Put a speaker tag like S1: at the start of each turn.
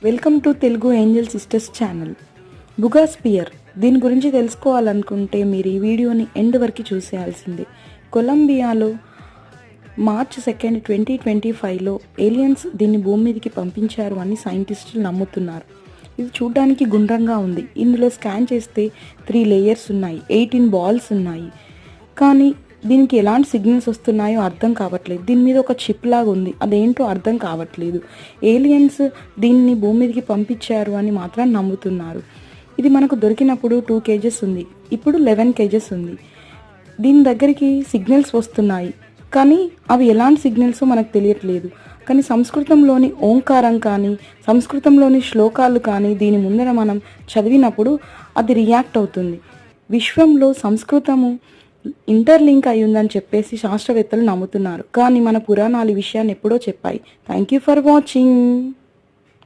S1: Welcome to Telugu angel sisters channel. బుగాస్పియర్ దీని గురించి తెలుసుకోవాలనుకుంటే మీరు ఈ వీడియోని ఎండ్ వరకు చూసేయాల్సిందే. కొలంబియాలో మార్చ్ 2, 2025లో ఏలియన్స్ దీన్ని భూమి మీదకి పంపించారు అని సైంటిస్టులు నమ్ముతున్నారు. ఇది చూడడానికి గుండ్రంగా ఉంది. ఇందులో స్కాన్ చేస్తే 3 లేయర్స్ ఉన్నాయి, 18 బాల్స్ ఉన్నాయి. కానీ దీనికి ఎలాంటి సిగ్నల్స్ వస్తున్నాయో అర్థం కావట్లేదు. దీని మీద ఒక చిప్ లాగా ఉంది, అదేంటో అర్థం కావట్లేదు. ఏలియన్స్ దీన్ని భూమి మీదకి పంపించారు అని మాత్రం నమ్ముతున్నారు. ఇది మనకు దొరికినప్పుడు 2 kgs ఉంది, ఇప్పుడు 11 kgs ఉంది. దీని దగ్గరికి సిగ్నల్స్ వస్తున్నాయి, కానీ అవి ఎలాంటి సిగ్నల్సో మనకు తెలియట్లేదు. కానీ సంస్కృతంలోని ఓంకారం కానీ సంస్కృతంలోని శ్లోకాలు కానీ దీని ముందర మనం చదివినప్పుడు అది రియాక్ట్ అవుతుంది. విశ్వంలో సంస్కృతము ఇంటర్లింక్ అయ్యిందని చెప్పేసి శాస్త్రవేత్తలు నమ్ముతున్నారు. కానీ మన పురాణాలు ఈ విషయాన్ని ఎప్పుడో చెప్పాయి. Thank you for watching.